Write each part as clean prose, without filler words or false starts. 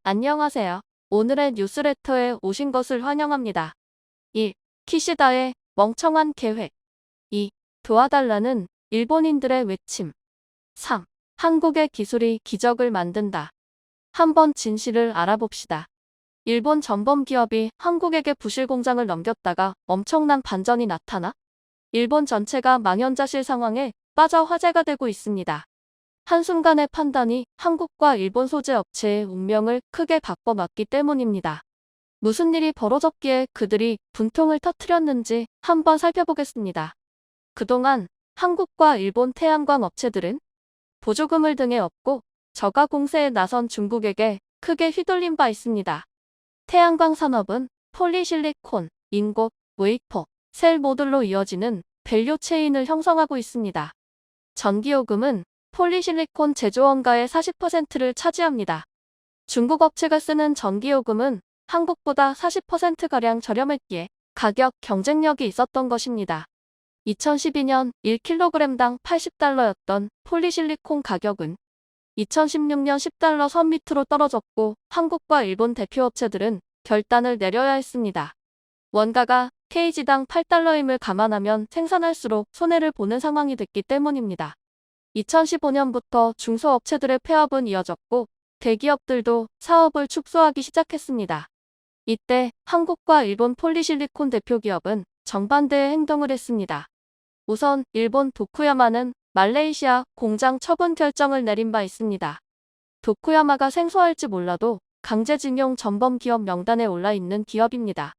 안녕하세요. 오늘의 뉴스레터에 오신 것을 환영합니다. 1. 키시다의 멍청한 계획. 2. 도와달라는 일본인들의 외침. 3. 한국의 기술이 기적을 만든다. 한번 진실을 알아봅시다. 일본 전범 기업이 한국에게 부실 공장을 넘겼다가 엄청난 반전이 나타나 일본 전체가 망연자실 상황에 빠져 화제가 되고 있습니다. 한순간의 판단이 한국과 일본 소재 업체의 운명을 크게 바꿔놨기 때문입니다. 무슨 일이 벌어졌기에 그들이 분통을 터뜨렸는지 한번 살펴보겠습니다. 그동안 한국과 일본 태양광 업체들은 보조금을 등에 업고 저가 공세에 나선 중국에게 크게 휘둘린 바 있습니다. 태양광 산업은 폴리실리콘, 인고, 웨이퍼, 셀 모듈로 이어지는 밸류 체인을 형성하고 있습니다. 전기요금은 폴리실리콘 제조원가의 40%를 차지합니다. 중국 업체가 쓰는 전기요금은 한국보다 40%가량 저렴했기에 가격 경쟁력이 있었던 것입니다. 2012년 1kg당 80달러였던 폴리실리콘 가격은 2016년 10달러 선 밑으로 떨어졌고 한국과 일본 대표업체들은 결단을 내려야 했습니다. 원가가 kg당 8달러임을 감안하면 생산할수록 손해를 보는 상황이 됐기 때문입니다. 2015년부터 중소업체들의 폐업은 이어졌고 대기업들도 사업을 축소하기 시작했습니다. 이때 한국과 일본 폴리실리콘 대표기업은 정반대의 행동을 했습니다. 우선 일본 도쿠야마는 말레이시아 공장 처분 결정을 내린 바 있습니다. 도쿠야마가 생소할지 몰라도 강제징용 전범 기업 명단에 올라 있는 기업입니다.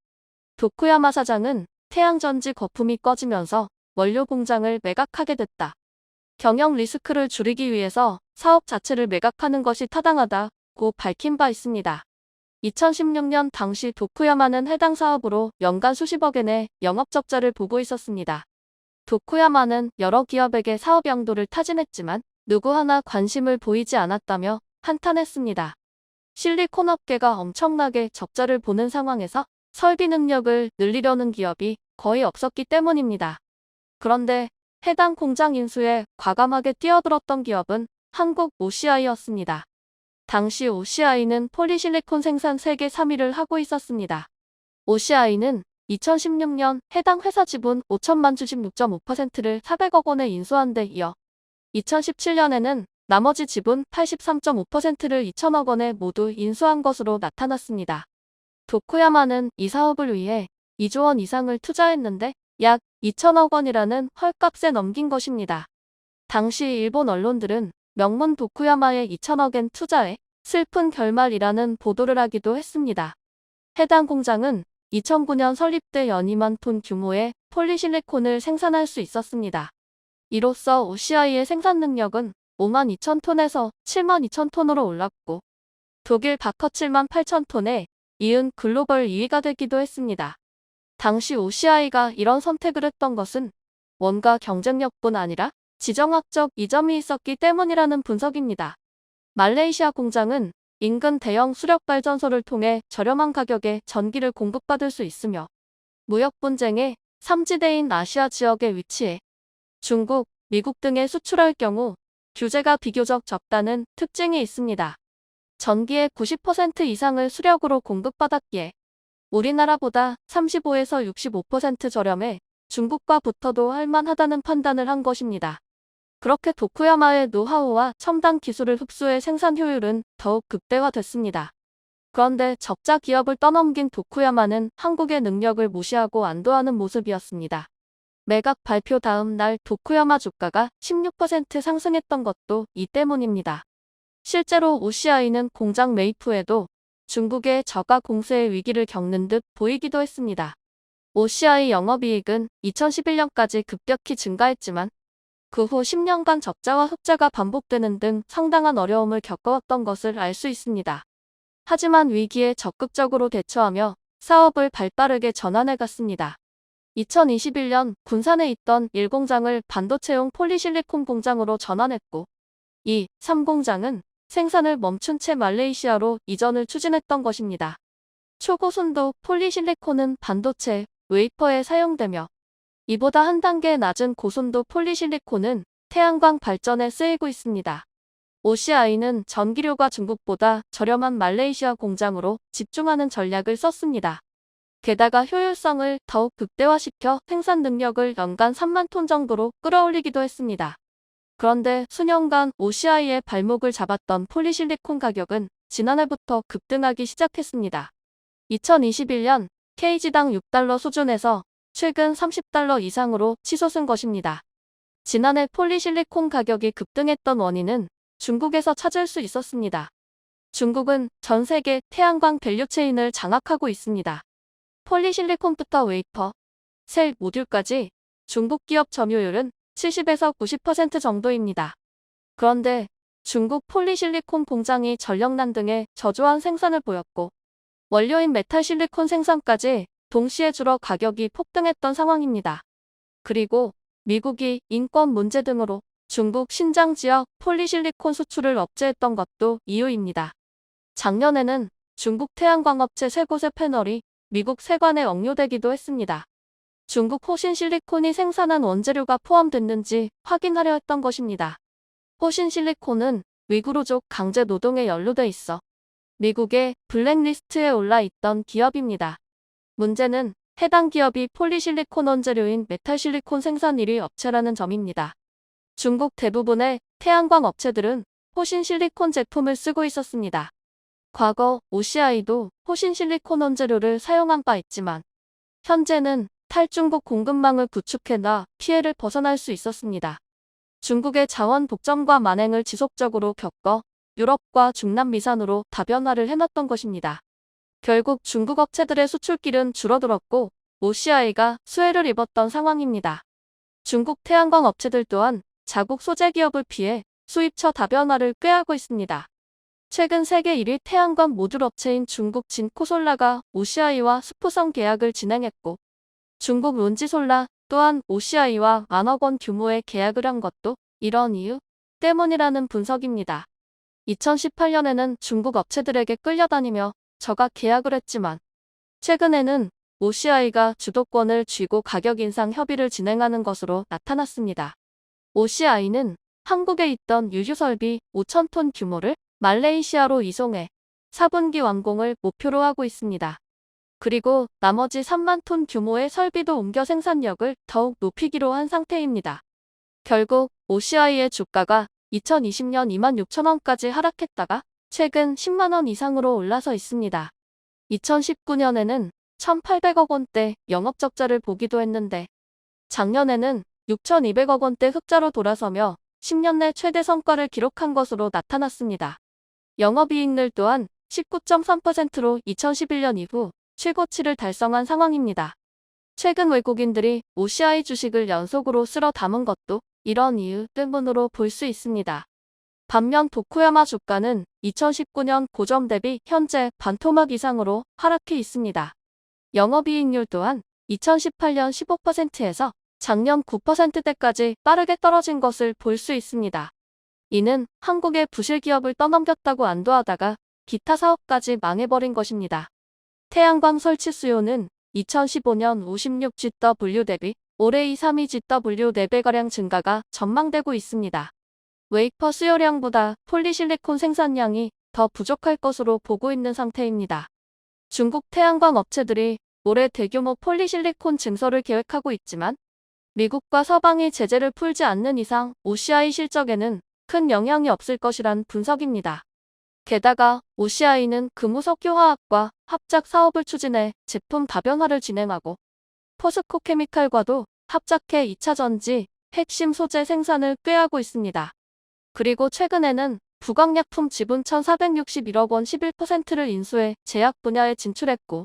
도쿠야마 사장은 태양전지 거품이 꺼지면서 원료 공장을 매각하게 됐다. 경영 리스크를 줄이기 위해서 사업 자체를 매각하는 것이 타당하다고 밝힌 바 있습니다. 2016년 당시 도쿠야마는 해당 사업으로 연간 수십억엔의 영업적자를 보고 있었습니다. 도쿠야마는 여러 기업에게 사업 양도를 타진했지만 누구 하나 관심을 보이지 않았다며 한탄했습니다. 실리콘 업계가 엄청나게 적자를 보는 상황에서 설비 능력을 늘리려는 기업이 거의 없었기 때문입니다. 그런데 해당 공장 인수에 과감하게 뛰어들었던 기업은 한국 OCI였습니다. 당시 OCI는 폴리실리콘 생산 세계 3위를 하고 있었습니다. OCI는 2016년 해당 회사 지분 5천만 주식 6.5%를 400억 원에 인수한 데 이어 2017년에는 나머지 지분 83.5%를 2천억 원에 모두 인수한 것으로 나타났습니다. 도쿠야마는 이 사업을 위해 2조 원 이상을 투자했는데 약 2천억 원이라는 헐값에 넘긴 것입니다. 당시 일본 언론들은 명문 도쿠야마의 2천억엔 투자에 슬픈 결말이라는 보도를 하기도 했습니다. 해당 공장은 2009년 설립돼 연 2만 톤 규모의 폴리실리콘을 생산할 수 있었습니다. 이로써 OCI의 생산 능력은 5만 2천 톤에서 7만 2천 톤으로 올랐고 독일 바커 7만 8천 톤에 이은 글로벌 2위가 되기도 했습니다. 당시 OCI가 이런 선택을 했던 것은 원가 경쟁력뿐 아니라 지정학적 이점이 있었기 때문이라는 분석입니다. 말레이시아 공장은 인근 대형 수력발전소를 통해 저렴한 가격에 전기를 공급받을 수 있으며 무역 분쟁의 3지대인 아시아 지역에 위치해 중국, 미국 등에 수출할 경우 규제가 비교적 적다는 특징이 있습니다. 전기의 90% 이상을 수력으로 공급받았기에 우리나라보다 35에서 65% 저렴해 중국과 붙어도 할만하다는 판단을 한 것입니다. 그렇게 도쿠야마의 노하우와 첨단 기술을 흡수해 생산 효율은 더욱 극대화됐습니다. 그런데 적자 기업을 떠넘긴 도쿠야마는 한국의 능력을 무시하고 안도하는 모습이었습니다. 매각 발표 다음 날 도쿠야마 주가가 16% 상승했던 것도 이 때문입니다. 실제로 OCI는 공장 매입 후에도 중국의 저가 공세의 위기를 겪는 듯 보이기도 했습니다. OCI 영업이익은 2011년까지 급격히 증가했지만 그 후 10년간 적자와 흑자가 반복되는 등 상당한 어려움을 겪어왔던 것을 알 수 있습니다. 하지만 위기에 적극적으로 대처하며 사업을 발빠르게 전환해갔습니다. 2021년 군산에 있던 1공장을 반도체용 폴리실리콘 공장으로 전환했고 2, 3공장은 생산을 멈춘 채 말레이시아로 이전을 추진했던 것입니다. 초고순도 폴리실리콘은 반도체, 웨이퍼에 사용되며 이보다 한 단계 낮은 고순도 폴리실리콘은 태양광 발전에 쓰이고 있습니다. OCI는 전기료가 중국보다 저렴한 말레이시아 공장으로 집중하는 전략을 썼습니다. 게다가 효율성을 더욱 극대화시켜 생산 능력을 연간 3만 톤 정도로 끌어올리기도 했습니다. 그런데 수년간 OCI의 발목을 잡았던 폴리실리콘 가격은 지난해부터 급등하기 시작했습니다. 2021년 kg당 6달러 수준에서 최근 30달러 이상으로 치솟은 것입니다. 지난해 폴리실리콘 가격이 급등했던 원인은 중국에서 찾을 수 있었습니다. 중국은 전 세계 태양광 밸류체인을 장악하고 있습니다. 폴리실리콘부터 웨이퍼, 셀, 모듈까지 중국 기업 점유율은 70에서 90% 정도입니다. 그런데 중국 폴리실리콘 공장이 전력난 등의 저조한 생산을 보였고 원료인 메탈 실리콘 생산까지 동시에 줄어 가격이 폭등했던 상황입니다. 그리고 미국이 인권 문제 등으로 중국 신장 지역 폴리실리콘 수출을 억제했던 것도 이유입니다. 작년에는 중국 태양광업체 3곳의 패널이 미국 세관에 억류되기도 했습니다. 중국 호신 실리콘이 생산한 원재료가 포함됐는지 확인하려 했던 것입니다. 호신 실리콘은 위구르족 강제 노동에 연루돼 있어 미국의 블랙리스트에 올라 있던 기업입니다. 문제는 해당 기업이 폴리실리콘 원재료인 메탈 실리콘 생산 1위 업체라는 점입니다. 중국 대부분의 태양광 업체들은 호신 실리콘 제품을 쓰고 있었습니다. 과거 OCI도 호신 실리콘 원재료를 사용한 바 있지만 현재는 탈중국 공급망을 구축해놔 피해를 벗어날 수 있었습니다. 중국의 자원 독점과 만행을 지속적으로 겪어 유럽과 중남미산으로 다변화를 해놨던 것입니다. 결국 중국 업체들의 수출길은 줄어들었고 OCI가 수혜를 입었던 상황입니다. 중국 태양광 업체들 또한 자국 소재 기업을 피해 수입처 다변화를 꾀하고 있습니다. 최근 세계 1위 태양광 모듈 업체인 중국 진코솔라가 OCI와 스푸성 계약을 진행했고 중국 론지솔라 또한 OCI와 10,000억 원 규모의 계약을 한 것도 이런 이유 때문이라는 분석입니다. 2018년에는 중국 업체들에게 끌려다니며 저가 계약을 했지만 최근에는 OCI가 주도권을 쥐고 가격 인상 협의를 진행하는 것으로 나타났습니다. OCI는 한국에 있던 유휴설비 5,000톤 규모를 말레이시아로 이송해 4분기 완공을 목표로 하고 있습니다. 그리고 나머지 3만 톤 규모의 설비도 옮겨 생산력을 더욱 높이기로 한 상태입니다. 결국 OCI의 주가가 2020년 26,000원까지 하락했다가 최근 10만 원 이상으로 올라서 있습니다. 2019년에는 1,800억 원대 영업적자를 보기도 했는데 작년에는 6,200억 원대 흑자로 돌아서며 10년 내 최대 성과를 기록한 것으로 나타났습니다. 영업이익률 또한 19.3%로 2011년 이후 최고치를 달성한 상황입니다. 최근 외국인들이 OCI 주식을 연속으로 쓸어 담은 것도 이런 이유 때문으로 볼 수 있습니다. 반면 도쿠야마 주가는 2019년 고점 대비 현재 반토막 이상으로 하락해 있습니다. 영업이익률 또한 2018년 15%에서 작년 9%대까지 빠르게 떨어진 것을 볼 수 있습니다. 이는 한국의 부실 기업을 떠넘겼다고 안도하다가 기타 사업까지 망해버린 것입니다. 태양광 설치 수요는 2015년 56GW 대비 올해 23GW 4배가량 증가가 전망되고 있습니다. 웨이퍼 수요량보다 폴리실리콘 생산량이 더 부족할 것으로 보고 있는 상태입니다. 중국 태양광 업체들이 올해 대규모 폴리실리콘 증설을 계획하고 있지만 미국과 서방이 제재를 풀지 않는 이상 OCI 실적에는 큰 영향이 없을 것이란 분석입니다. 게다가 OCI는 금우석유화학과 합작 사업을 추진해 제품 다변화를 진행하고 포스코 케미칼과도 합작해 2차 전지, 핵심 소재 생산을 꾀하고 있습니다. 그리고 최근에는 부광약품 지분 1,461억 원 11%를 인수해 제약 분야에 진출했고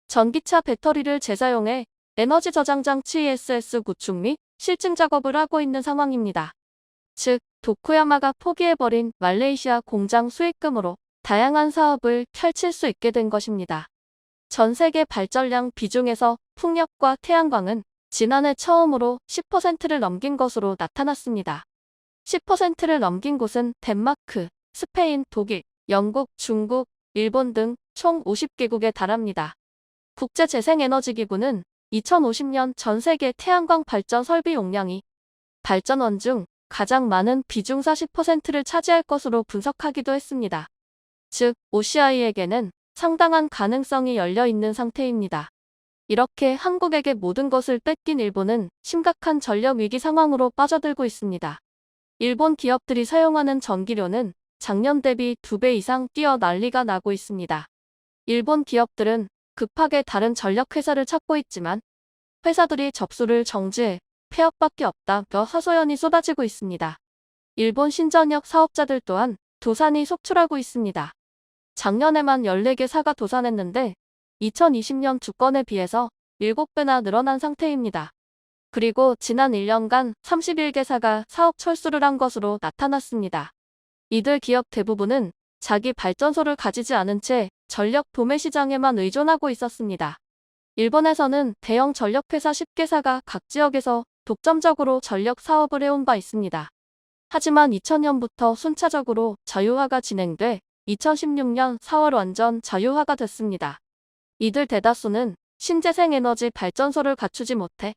전기차 배터리를 재사용해 에너지 저장 장치 ESS 구축 및 실증 작업을 하고 있는 상황입니다. 즉, 도쿠야마가 포기해버린 말레이시아 공장 수익금으로 다양한 사업을 펼칠 수 있게 된 것입니다. 전 세계 발전량 비중에서 풍력과 태양광은 지난해 처음으로 10%를 넘긴 것으로 나타났습니다. 10%를 넘긴 곳은 덴마크, 스페인, 독일, 영국, 중국, 일본 등 총 50개국에 달합니다. 국제재생에너지기구는 2050년 전 세계 태양광 발전 설비 용량이 발전원 중 가장 많은 비중 40%를 차지할 것으로 분석하기도 했습니다. 즉, OCI에게는 상당한 가능성이 열려 있는 상태입니다. 이렇게 한국에게 모든 것을 뺏긴 일본은 심각한 전력 위기 상황으로 빠져들고 있습니다. 일본 기업들이 사용하는 전기료는 작년 대비 2배 이상 뛰어 난리가 나고 있습니다. 일본 기업들은 급하게 다른 전력회사를 찾고 있지만 회사들이 접수를 정지해 폐업밖에 없다며 하소연이 쏟아지고 있습니다. 일본 신전력 사업자들 또한 도산이 속출하고 있습니다. 작년에만 14개사가 도산했는데 2020년 주건에 비해서 7배나 늘어난 상태입니다. 그리고 지난 1년간 31개사가 사업 철수를 한 것으로 나타났습니다. 이들 기업 대부분은 자기 발전소를 가지지 않은 채 전력 도매 시장에만 의존하고 있었습니다. 일본에서는 대형 전력회사 10개사가 각 지역에서 독점적으로 전력 사업을 해온 바 있습니다. 하지만 2000년부터 순차적으로 자유화가 진행돼 2016년 4월 완전 자유화가 됐습니다. 이들 대다수는 신재생에너지 발전소를 갖추지 못해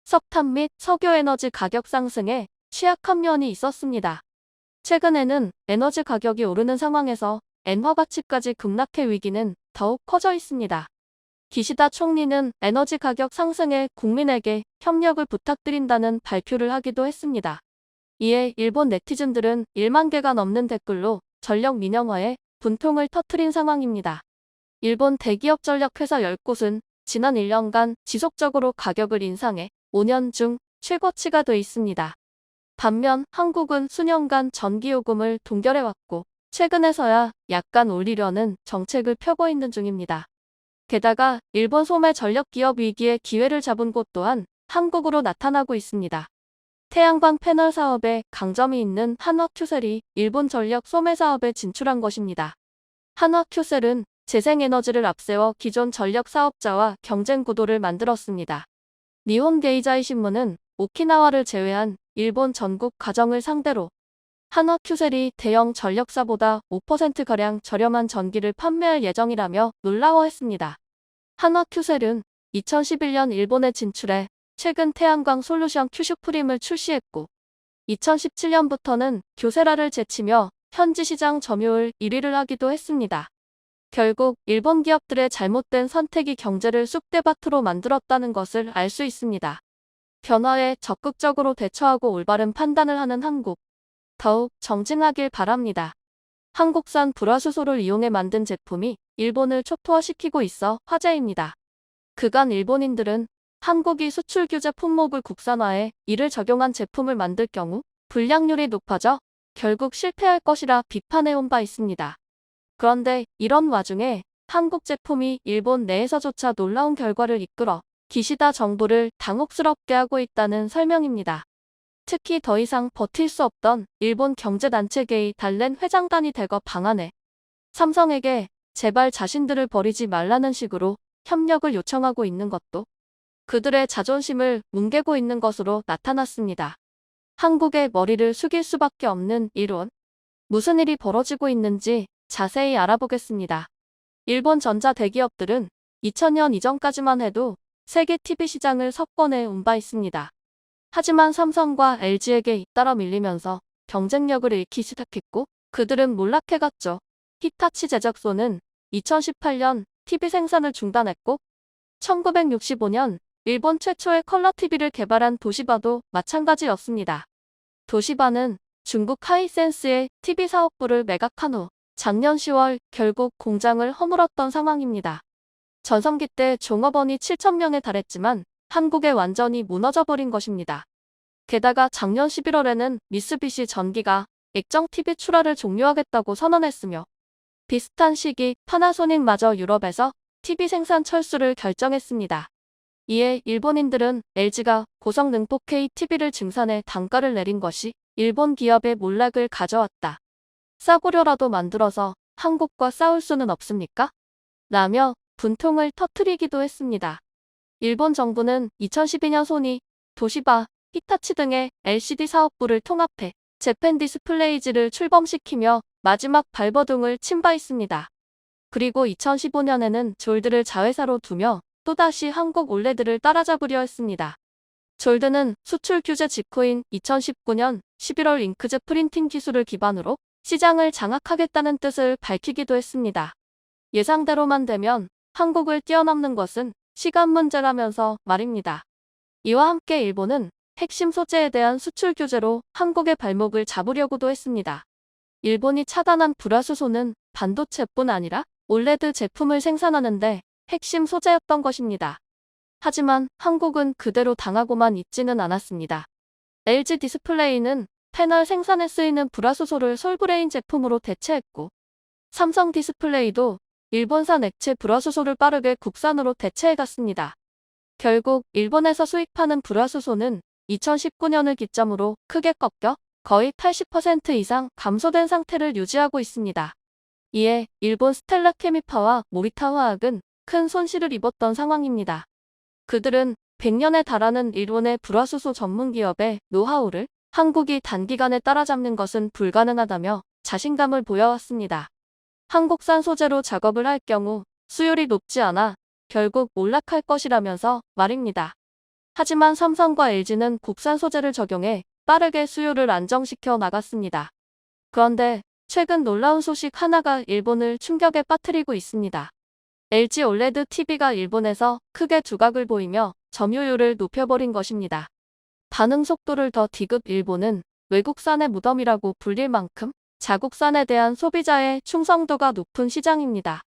석탄 및 석유에너지 가격 상승에 취약한 면이 있었습니다. 최근에는 에너지 가격이 오르는 상황에서 엔화 가치까지 급락해 위기는 더욱 커져 있습니다. 기시다 총리는 에너지 가격 상승에 국민에게 협력을 부탁드린다는 발표를 하기도 했습니다. 이에 일본 네티즌들은 1만 개가 넘는 댓글로 전력 민영화에 분통을 터뜨린 상황입니다. 일본 대기업 전력회사 10곳은 지난 1년간 지속적으로 가격을 인상해 5년 중 최고치가 돼 있습니다. 반면 한국은 수년간 전기요금을 동결해왔고 최근에서야 약간 올리려는 정책을 펴고 있는 중입니다. 게다가 일본 소매 전력기업 위기의 기회를 잡은 곳 또한 한국으로 나타나고 있습니다. 태양광 패널 사업에 강점이 있는 한화큐셀이 일본 전력 소매 사업에 진출한 것입니다. 한화큐셀은 재생에너지를 앞세워 기존 전력 사업자와 경쟁 구도를 만들었습니다. 니혼 게이자이 신문은 오키나와를 제외한 일본 전국 가정을 상대로 한화큐셀이 대형 전력사보다 5%가량 저렴한 전기를 판매할 예정이라며 놀라워했습니다. 한화큐셀은 2011년 일본에 진출해 최근 태양광 솔루션 큐슈프림을 출시했고 2017년부터는 교세라를 제치며 현지 시장 점유율 1위를 하기도 했습니다. 결국 일본 기업들의 잘못된 선택이 경제를 쑥대밭으로 만들었다는 것을 알 수 있습니다. 변화에 적극적으로 대처하고 올바른 판단을 하는 한국. 더욱 정진하길 바랍니다. 한국산 불화수소를 이용해 만든 제품이 일본을 초토화시키고 있어 화제입니다. 그간 일본인들은 한국이 수출 규제 품목을 국산화해 이를 적용한 제품을 만들 경우 불량률이 높아져 결국 실패할 것이라 비판해온 바 있습니다. 그런데 이런 와중에 한국 제품이 일본 내에서조차 놀라운 결과를 이끌어 기시다 정부를 당혹스럽게 하고 있다는 설명입니다. 특히 더 이상 버틸 수 없던 일본 경제단체계의 달랜 회장단이 대거 방한해 삼성에게 제발 자신들을 버리지 말라는 식으로 협력을 요청하고 있는 것도 그들의 자존심을 뭉개고 있는 것으로 나타났습니다. 한국의 머리를 숙일 수밖에 없는 일본. 무슨 일이 벌어지고 있는지 자세히 알아보겠습니다. 일본 전자 대기업들은 2000년 이전까지만 해도 세계 TV 시장을 석권해 온 바 있습니다. 하지만 삼성과 LG에게 잇따라 밀리면서 경쟁력을 잃기 시작했고 그들은 몰락해갔죠. 히타치 제작소는 2018년 TV 생산을 중단했고 1965년 일본 최초의 컬러 TV를 개발한 도시바도 마찬가지였습니다. 도시바는 중국 하이센스의 TV 사업부를 매각한 후 작년 10월 결국 공장을 허물었던 상황입니다. 전성기 때 종업원이 7,000명에 달했지만 한국에 완전히 무너져버린 것입니다. 게다가 작년 11월에는 미쓰비시 전기가 액정 TV 출하를 종료하겠다고 선언했으며 비슷한 시기 파나소닉마저 유럽에서 TV 생산 철수를 결정했습니다. 이에 일본인들은 LG가 고성능 4K TV를 증산해 단가를 내린 것이 일본 기업의 몰락을 가져왔다. 싸구려라도 만들어서 한국과 싸울 수는 없습니까? 라며 분통을 터뜨리기도 했습니다. 일본 정부는 2012년 소니, 도시바, 히타치 등의 LCD 사업부를 통합해 재팬 디스플레이즈를 출범시키며 마지막 발버둥을 친 바 있습니다. 그리고 2015년에는 졸드를 자회사로 두며 또다시 한국 올레드를 따라잡으려 했습니다. 졸드는 수출 규제 직후인 2019년 11월 잉크젯 프린팅 기술을 기반으로 시장을 장악하겠다는 뜻을 밝히기도 했습니다. 예상대로만 되면 한국을 뛰어넘는 것은 시간 문제라면서 말입니다. 이와 함께 일본은 핵심 소재에 대한 수출 규제로 한국의 발목을 잡으려고도 했습니다. 일본이 차단한 불화수소는 반도체뿐 아니라 올레드 제품을 생산하는데 핵심 소재였던 것입니다. 하지만 한국은 그대로 당하고만 있지는 않았습니다. LG 디스플레이는 패널 생산에 쓰이는 불화수소를 솔브레인 제품으로 대체했고, 삼성 디스플레이도 일본산 액체 불화수소를 빠르게 국산으로 대체해갔습니다. 결국 일본에서 수입하는 불화수소는 2019년을 기점으로 크게 꺾여 거의 80% 이상 감소된 상태를 유지하고 있습니다. 이에 일본 스텔라 케미파와 모리타 화학은 큰 손실을 입었던 상황입니다. 그들은 100년에 달하는 일본의 불화수소 전문 기업의 노하우를 한국이 단기간에 따라잡는 것은 불가능하다며 자신감을 보여왔습니다. 한국산 소재로 작업을 할 경우 수율이 높지 않아 결국 몰락할 것이라면서 말입니다. 하지만 삼성과 LG는 국산 소재를 적용해 빠르게 수요를 안정시켜 나갔습니다. 그런데 최근 놀라운 소식 하나가 일본을 충격에 빠뜨리고 있습니다. LG 올레드 TV가 일본에서 크게 두각을 보이며 점유율을 높여버린 것입니다. 반응 속도를 더 디귿. 일본은 외국산의 무덤이라고 불릴 만큼 자국산에 대한 소비자의 충성도가 높은 시장입니다.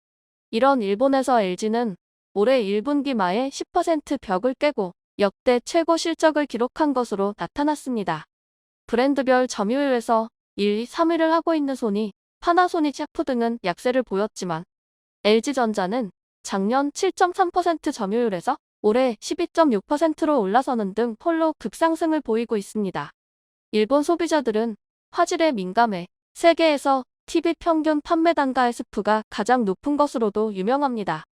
이런 일본에서 LG는 올해 1분기 말에 10% 벽을 깨고 역대 최고 실적을 기록한 것으로 나타났습니다. 브랜드별 점유율에서 1, 2, 3위를 하고 있는 소니, 파나소닉, 샤프 등은 약세를 보였지만 LG전자는 작년 7.3% 점유율에서 올해 12.6%로 올라서는 등 홀로 급상승을 보이고 있습니다. 일본 소비자들은 화질에 민감해 세계에서 TV 평균 판매 단가 SF가 가장 높은 것으로도 유명합니다.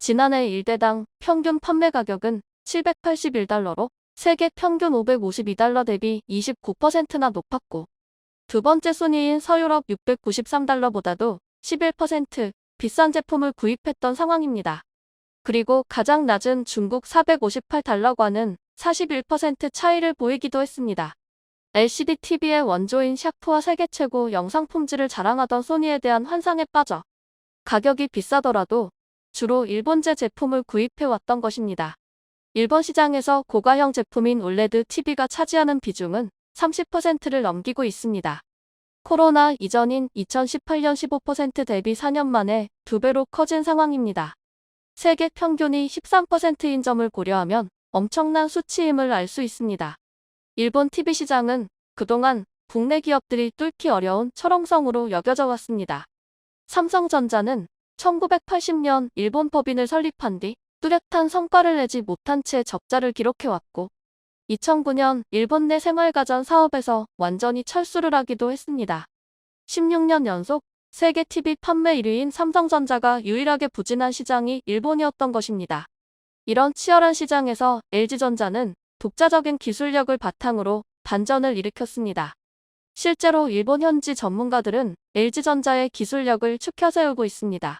지난해 1대당 평균 판매 가격은 781달러로 세계 평균 552달러 대비 29%나 높았고, 두 번째 순위인 서유럽 693달러보다도 11% 비싼 제품을 구입했던 상황입니다. 그리고 가장 낮은 중국 458달러과는 41% 차이를 보이기도 했습니다. LCD TV의 원조인 샤프와 세계 최고 영상 품질을 자랑하던 소니에 대한 환상에 빠져 가격이 비싸더라도 주로 일본제 제품을 구입해왔던 것입니다. 일본 시장에서 고가형 제품인 올레드 TV가 차지하는 비중은 30%를 넘기고 있습니다. 코로나 이전인 2018년 15% 대비 4년 만에 2배로 커진 상황입니다. 세계 평균이 13%인 점을 고려하면 엄청난 수치임을 알 수 있습니다. 일본 TV 시장은 그동안 국내 기업들이 뚫기 어려운 철옹성으로 여겨져 왔습니다. 삼성전자는 1980년 일본 법인을 설립한 뒤 뚜렷한 성과를 내지 못한 채 적자를 기록해왔고, 2009년 일본 내 생활가전 사업에서 완전히 철수를 하기도 했습니다. 16년 연속 세계 TV 판매 1위인 삼성전자가 유일하게 부진한 시장이 일본이었던 것입니다. 이런 치열한 시장에서 LG전자는 독자적인 기술력을 바탕으로 반전을 일으켰습니다. 실제로 일본 현지 전문가들은 LG전자의 기술력을 추켜세우고 있습니다.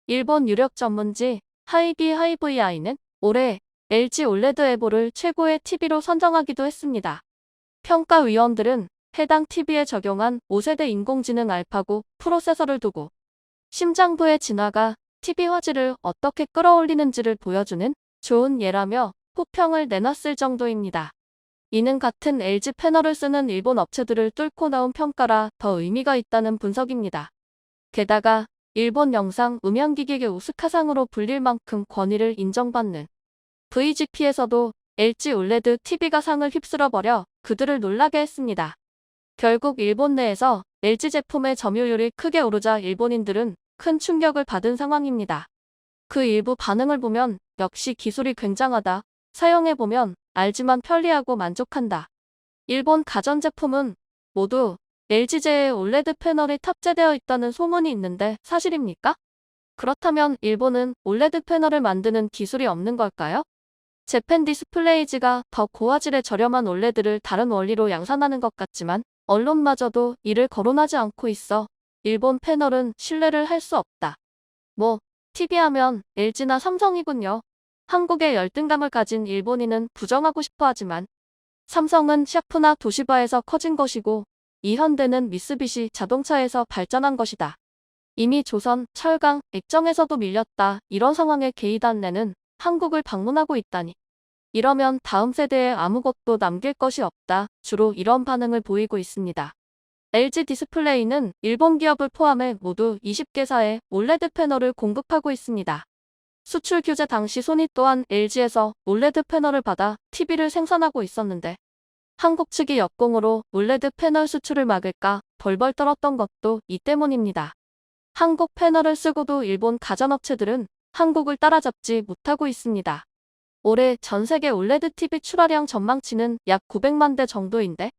일본 유력 전문지 하이비하이브이아이는 올해 LG 올레드 에보를 최고의 TV로 선정하기도 했습니다. 평가위원들은 해당 TV에 적용한 5세대 인공지능 알파고 프로세서를 두고 심장부의 진화가 TV 화질을 어떻게 끌어올리는지를 보여주는 좋은 예라며 호평을 내놨을 정도입니다. 이는 같은 LG 패널을 쓰는 일본 업체들을 뚫고 나온 평가라 더 의미가 있다는 분석입니다. 게다가 일본 영상 음향기기계 오스카상으로 불릴 만큼 권위를 인정받는 VGP에서도 LG 올레드 TV가 상을 휩쓸어버려 그들을 놀라게 했습니다. 결국 일본 내에서 LG 제품의 점유율이 크게 오르자 일본인들은 큰 충격을 받은 상황입니다. 그 일부 반응을 보면 역시 기술이 굉장하다, 사용해보면 알지만 편리하고 만족한다. 일본 가전제품은 모두 LG제의 올레드 패널이 탑재되어 있다는 소문이 있는데 사실입니까? 그렇다면 일본은 올레드 패널을 만드는 기술이 없는 걸까요? 재팬 디스플레이즈가 더 고화질의 저렴한 올레드를 다른 원리로 양산하는 것 같지만 언론마저도 이를 거론하지 않고 있어 일본 패널은 신뢰를 할 수 없다. TV 하면 LG나 삼성이군요. 한국의 열등감을 가진 일본인은 부정하고 싶어 하지만 삼성은 샤프나 도시바에서 커진 것이고 이 현대는 미쓰비시 자동차에서 발전한 것이다. 이미 조선, 철강, 액정에서도 밀렸다. 이런 상황에 게이단네는 한국을 방문하고 있다니. 이러면 다음 세대에 아무것도 남길 것이 없다. 주로 이런 반응을 보이고 있습니다. LG 디스플레이는 일본 기업을 포함해 모두 20개사에 올레드 패널을 공급하고 있습니다. 수출 규제 당시 소니 또한 LG에서 올레드 패널을 받아 TV를 생산하고 있었는데 한국 측이 역공으로 올레드 패널 수출을 막을까 벌벌 떨었던 것도 이 때문입니다. 한국 패널을 쓰고도 일본 가전업체들은 한국을 따라잡지 못하고 있습니다. 올해 전 세계 올레드 TV 출하량 전망치는 약 900만 대 정도인데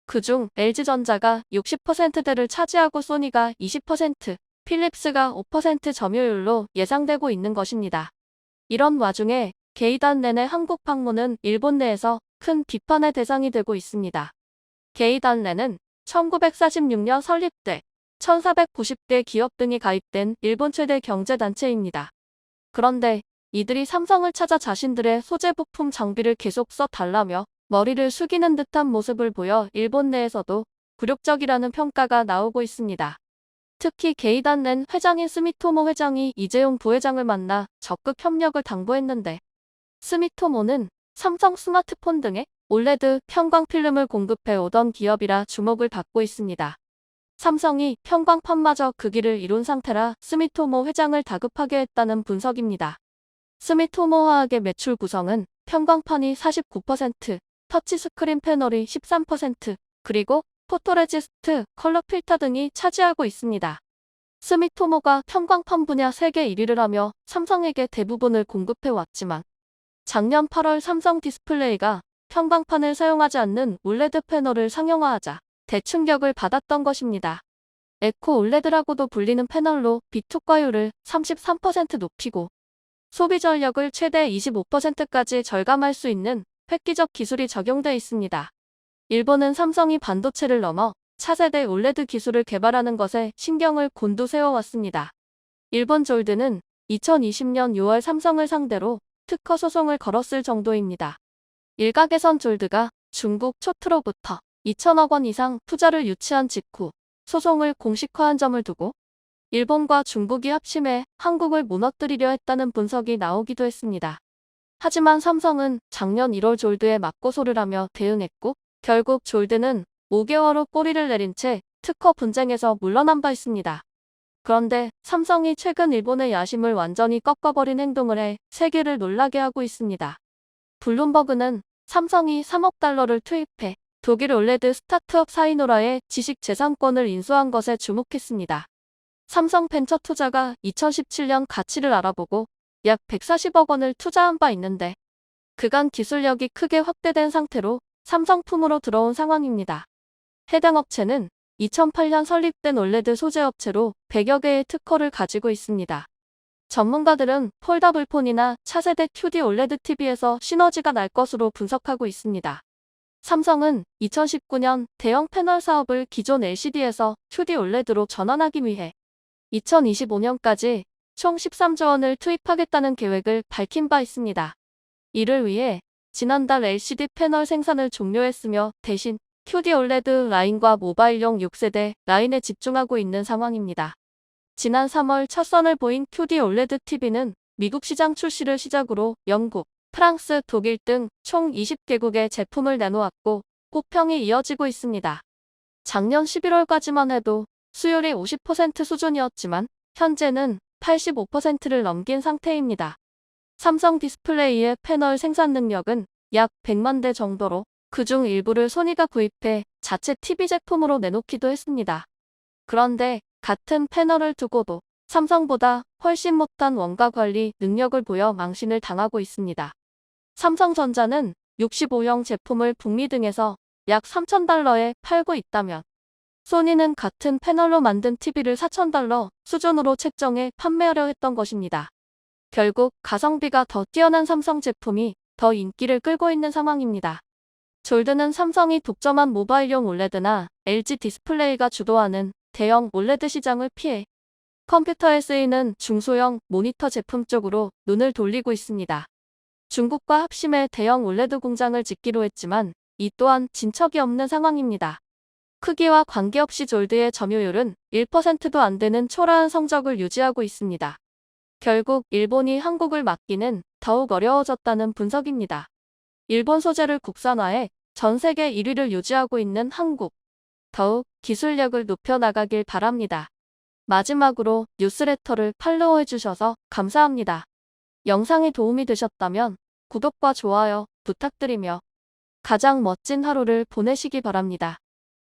그중 LG전자가 60%대를 차지하고 소니가 20%, 필립스가 5% 점유율로 예상되고 있는 것입니다. 이런 와중에 게이단넨의 한국 방문은 일본 내에서 큰 비판의 대상이 되고 있습니다. 게이단넨은 1946년 설립돼 1490개 기업 등이 가입된 일본 최대 경제단체입니다. 그런데 이들이 삼성을 찾아 자신들의 소재 부품 장비를 계속 써달라며 머리를 숙이는 듯한 모습을 보여 일본 내에서도 굴욕적이라는 평가가 나오고 있습니다. 특히 게이단넨 회장인 스미토모 회장이 이재용 부회장을 만나 적극 협력을 당부했는데 스미토모는 삼성 스마트폰 등에 올레드 편광 필름을 공급해 오던 기업이라 주목을 받고 있습니다. 삼성이 편광판마저 그 길을 이룬 상태라 스미토모 회장을 다급하게 했다는 분석입니다. 스미토모 화학의 매출 구성은 편광판이 49%, 터치스크린 패널이 13%, 그리고 포토레지스트, 컬러 필터 등이 차지하고 있습니다. 스미토모가 편광판 분야 세계 1위를 하며 삼성에게 대부분을 공급해왔지만 작년 8월 삼성 디스플레이가 편광판을 사용하지 않는 올레드 패널을 상용화하자 대충격을 받았던 것입니다. 에코 올레드라고도 불리는 패널로 비투과율을 33% 높이고 소비 전력을 최대 25%까지 절감할 수 있는 획기적 기술이 적용돼 있습니다. 일본은 삼성이 반도체를 넘어 차세대 올레드 기술을 개발하는 것에 신경을 곤두세워왔습니다. 일본 졸드는 2020년 6월 삼성을 상대로 특허 소송을 걸었을 정도입니다. 일각에선 졸드가 중국 초트로부터 2천억 원 이상 투자를 유치한 직후 소송을 공식화한 점을 두고 일본과 중국이 합심해 한국을 무너뜨리려 했다는 분석이 나오기도 했습니다. 하지만 삼성은 작년 1월 졸드에 맞고소를 하며 대응했고 결국 졸드는 5개월 후 꼬리를 내린 채 특허 분쟁에서 물러난 바 있습니다. 그런데 삼성이 최근 일본의 야심을 완전히 꺾어버린 행동을 해 세계를 놀라게 하고 있습니다. 블룸버그는 삼성이 3억 달러를 투입해 독일 올레드 스타트업 사이노라의 지식재산권을 인수한 것에 주목했습니다. 삼성 벤처 투자가 2017년 가치를 알아보고 약 140억 원을 투자한 바 있는데 그간 기술력이 크게 확대된 상태로 삼성품으로 들어온 상황입니다. 해당 업체는 2008년 설립된 올레드 소재 업체로 100여 개의 특허를 가지고 있습니다. 전문가들은 폴더블폰이나 차세대 QD 올레드 TV에서 시너지가 날 것으로 분석하고 있습니다. 삼성은 2019년 대형 패널 사업을 기존 LCD에서 QD 올레드로 전환하기 위해 2025년까지 총 13조 원을 투입하겠다는 계획을 밝힌 바 있습니다. 이를 위해 지난달 LCD 패널 생산을 종료했으며 대신 QD 올레드 라인과 모바일용 6세대 라인에 집중하고 있는 상황입니다. 지난 3월 첫 선을 보인 QD 올레드 TV는 미국 시장 출시를 시작으로 영국, 프랑스, 독일 등 총 20개국의 제품을 내놓았고 호평이 이어지고 있습니다. 작년 11월까지만 해도 수율이 50% 수준이었지만 현재는 85%를 넘긴 상태입니다. 삼성 디스플레이의 패널 생산 능력은 약 100만 대 정도로 그중 일부를 소니가 구입해 자체 TV 제품으로 내놓기도 했습니다. 그런데 같은 패널을 두고도 삼성보다 훨씬 못한 원가 관리 능력을 보여 망신을 당하고 있습니다. 삼성전자는 65형 제품을 북미 등에서 약 3,000달러에 팔고 있다면 소니는 같은 패널로 만든 TV를 4,000달러 수준으로 책정해 판매하려 했던 것입니다. 결국 가성비가 더 뛰어난 삼성 제품이 더 인기를 끌고 있는 상황입니다. 졸드는 삼성이 독점한 모바일용 올레드나 LG 디스플레이가 주도하는 대형 올레드 시장을 피해 컴퓨터에 쓰이는 중소형 모니터 제품 쪽으로 눈을 돌리고 있습니다. 중국과 합심해 대형 올레드 공장을 짓기로 했지만 이 또한 진척이 없는 상황입니다. 크기와 관계없이 졸드의 점유율은 1%도 안 되는 초라한 성적을 유지하고 있습니다. 결국 일본이 한국을 막기는 더욱 어려워졌다는 분석입니다. 일본 소재를 국산화해 전 세계 1위를 유지하고 있는 한국. 더욱 기술력을 높여나가길 바랍니다. 마지막으로 뉴스레터를 팔로우해주셔서 감사합니다. 영상이 도움이 되셨다면 구독과 좋아요 부탁드리며 가장 멋진 하루를 보내시기 바랍니다.